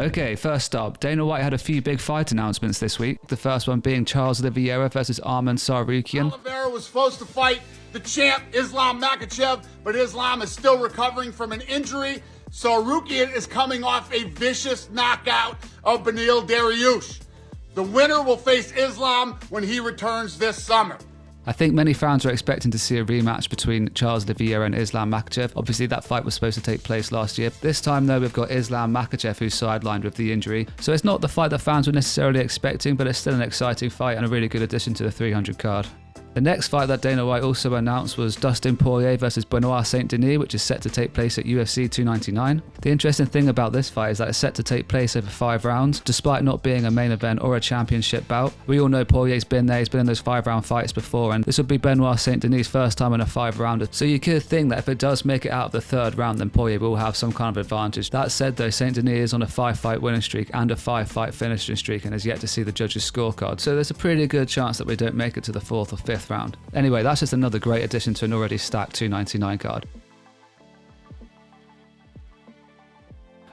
Okay, first up, Dana White had a few big fight announcements this week. The first one being Charles Oliveira versus Arman Tsarukyan. Oliveira was supposed to fight the champ Islam Makhachev, but Islam is still recovering from an injury. Tsarukyan is coming off a vicious knockout of Beneil Dariush. The winner will face Islam when he returns this summer. I think many fans are expecting to see a rematch between Charles Oliveira and Islam Makhachev. Obviously, that fight was supposed to take place last year. This time, though, we've got Islam Makhachev, who's sidelined with the injury. So it's not the fight that fans were necessarily expecting, but it's still an exciting fight and a really good addition to the 300 card. The next fight that Dana White also announced was Dustin Poirier versus Benoit St. Denis, which is set to take place at UFC 299. The interesting thing about this fight is that it's set to take place over 5 rounds, despite not being a main event or a championship bout. We all know Poirier's been there, he's been in those 5-round fights before, and this would be Benoit St. Denis' first time in a 5-rounder. So you could think that if it does make it out of the 3rd round, then Poirier will have some kind of advantage. That said though, St. Denis is on a 5-fight winning streak and a 5-fight finishing streak and has yet to see the judges' scorecard. So there's a pretty good chance that we don't make it to the 4th or 5th round. Anyway, that's just another great addition to an already stacked 299 card.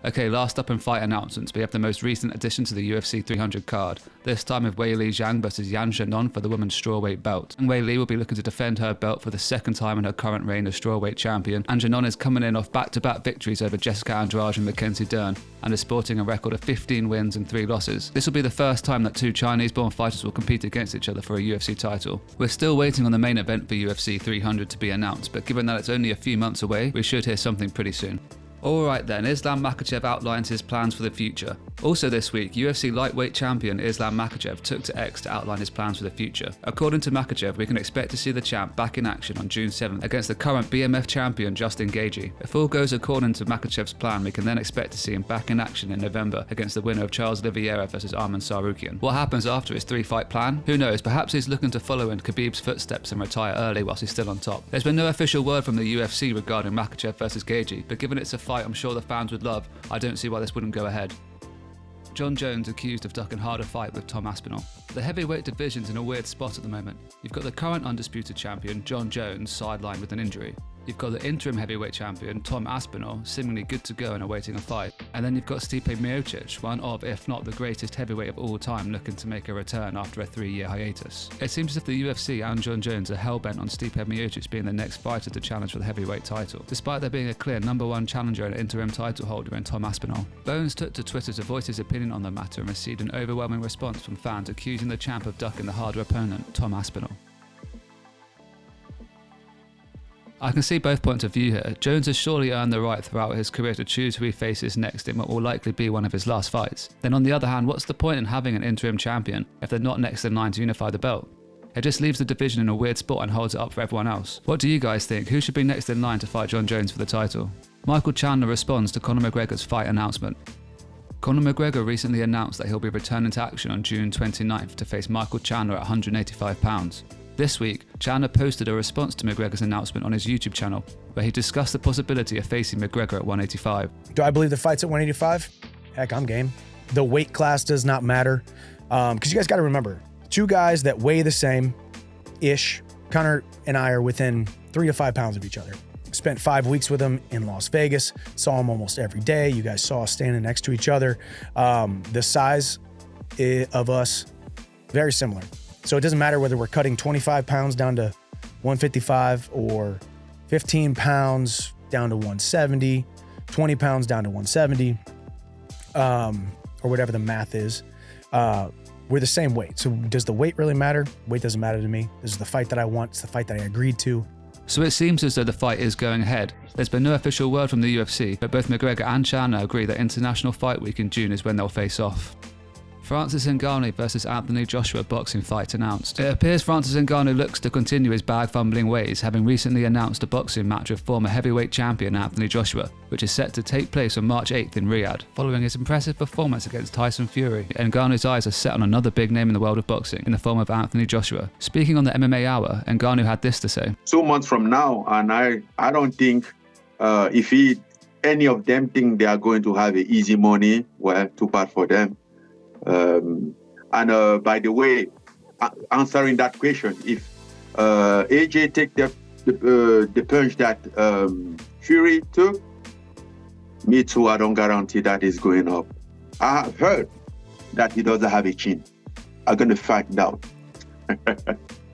Okay, last up in fight announcements, we have the most recent addition to the UFC 300 card, this time with Weili Zhang versus Xiaonan for the women's strawweight belt. And Weili will be looking to defend her belt for the 2nd time in her current reign as strawweight champion, and Xiaonan is coming in off back-to-back victories over Jessica Andrade and Mackenzie Dern, and is sporting a record of 15 wins and 3 losses. This will be the first time that 2 Chinese-born fighters will compete against each other for a UFC title. We're still waiting on the main event for UFC 300 to be announced, but given that it's only a few months away, we should hear something pretty soon. Alright then, Islam Makhachev outlines his plans for the future. Also this week, UFC lightweight champion Islam Makhachev took to X to outline his plans for the future. According to Makhachev, we can expect to see the champ back in action on June 7th against the current BMF champion Dustin. If all goes according to Makhachev's plan, we can then expect to see him back in action in November against the winner of Charles Oliveira versus Arman Tsarukyan. What happens after his 3-fight plan? Who knows, perhaps he's looking to follow in Khabib's footsteps and retire early whilst he's still on top. There's been no official word from the UFC regarding Makhachev versus Gaethje, but given it's a fight I'm sure the fans would love, I don't see why this wouldn't go ahead. Jon Jones accused of ducking harder fight with Tom Aspinall. The heavyweight division's in a weird spot at the moment. You've got the current undisputed champion, Jon Jones, sidelined with an injury. You've got the interim heavyweight champion, Tom Aspinall, seemingly good to go and awaiting a fight. And then you've got Stipe Miocic, one of, if not the greatest heavyweight of all time, looking to make a return after a 3-year hiatus. It seems as if the UFC and Jon Jones are hell-bent on Stipe Miocic being the next fighter to challenge for the heavyweight title, despite there being a clear #1 challenger and interim title holder in Tom Aspinall. Bones took to Twitter to voice his opinion on the matter and received an overwhelming response from fans accusing the champ of ducking the harder opponent, Tom Aspinall. I can see both points of view here. Jones has surely earned the right throughout his career to choose who he faces next in what will likely be one of his last fights. Then on the other hand, what's the point in having an interim champion if they're not next in line to unify the belt? It just leaves the division in a weird spot and holds it up for everyone else. What do you guys think? Who should be next in line to fight Jon Jones for the title? Michael Chandler responds to Conor McGregor's fight announcement. Conor McGregor recently announced that he'll be returning to action on June 29th to face Michael Chandler at 185 pounds. This week, Chandler posted a response to McGregor's announcement on his YouTube channel, where he discussed the possibility of facing McGregor at 185. Do I believe the fight's at 185? Heck, I'm game. The weight class does not matter. Because you guys got to remember, 2 guys that weigh the same-ish, Conor and I are within 3 to 5 pounds of each other. Spent 5 weeks with him in Las Vegas, saw him almost every day. You guys saw us standing next to each other. The size of us, very similar. So it doesn't matter whether we're cutting 25 pounds down to 155 or 15 pounds down to 170, 20 pounds down to 170, or whatever the math is. We're the same weight. So does the weight really matter? Weight doesn't matter to me. This is the fight that I want. It's the fight that I agreed to. So it seems as though the fight is going ahead. There's been no official word from the UFC, but both McGregor and Chandler agree that International Fight Week in June is when they'll face off. Francis Ngannou versus Anthony Joshua boxing fight announced. It appears Francis Ngannou looks to continue his bag-fumbling ways, having recently announced a boxing match with former heavyweight champion Anthony Joshua, which is set to take place on March 8th in Riyadh. Following his impressive performance against Tyson Fury, Ngannou's eyes are set on another big name in the world of boxing, in the form of Anthony Joshua. Speaking on the MMA Hour, Ngannou had this to say. 2 months from now, and I don't think if any of them think they are going to have easy money, well, too bad for them. By the way, answering that question, if AJ take the punch that Fury took, me too, I don't guarantee that is going up. I have heard that he doesn't have a chin. I'm going to find out.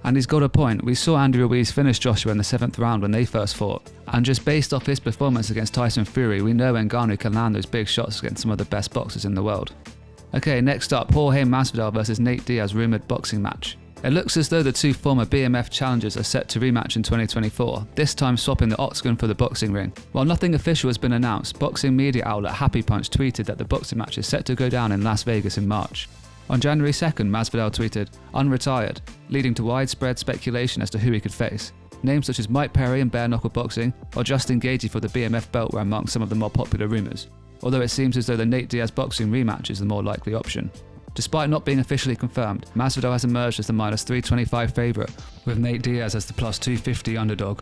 And he's got a point. We saw Andy Ruiz finish Joshua in the 7th round when they first fought. And just based off his performance against Tyson Fury, we know Ngannou can land those big shots against some of the best boxers in the world. Okay, next up, Jorge Masvidal versus Nate Diaz rumoured boxing match. It looks as though the two former BMF challengers are set to rematch in 2024, this time swapping the octagon for the boxing ring. While nothing official has been announced, boxing media outlet Happy Punch tweeted that the boxing match is set to go down in Las Vegas in March. On January 2nd, Masvidal tweeted, "Unretired," leading to widespread speculation as to who he could face. Names such as Mike Perry in bare knuckle boxing or Justin Gaethje for the BMF belt were among some of the more popular rumours, although it seems as though the Nate Diaz boxing rematch is the more likely option. Despite not being officially confirmed, Masvidal has emerged as the -325 favourite, with Nate Diaz as the +250 underdog.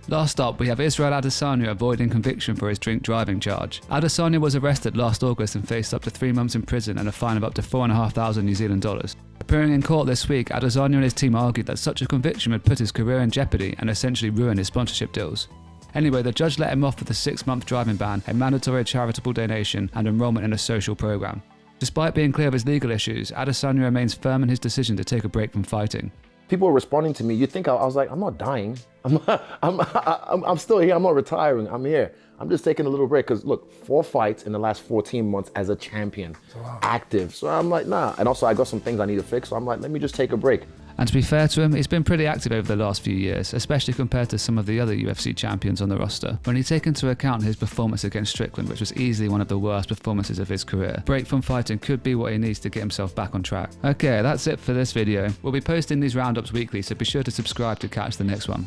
Last up, we have Israel Adesanya avoiding conviction for his drink driving charge. Adesanya was arrested last August and faced up to 3 months in prison and a fine of up to $4,500 New Zealand dollars. Appearing in court this week, Adesanya and his team argued that such a conviction would put his career in jeopardy and essentially ruin his sponsorship deals. Anyway, the judge let him off with a 6-month driving ban, a mandatory charitable donation, and enrollment in a social program. Despite being clear of his legal issues, Adesanya remains firm in his decision to take a break from fighting. People were responding to me. You think I was like, I'm not dying. I'm still here. I'm not retiring. I'm here. I'm just taking a little break because look, 4 fights in the last 14 months as a champion, active. So I'm like, nah. And also I got some things I need to fix. So I'm like, let me just take a break. And to be fair to him, he's been pretty active over the last few years, especially compared to some of the other UFC champions on the roster. When you take into account his performance against Strickland, which was easily one of the worst performances of his career, break from fighting could be what he needs to get himself back on track. Okay, that's it for this video. We'll be posting these roundups weekly, so be sure to subscribe to catch the next one.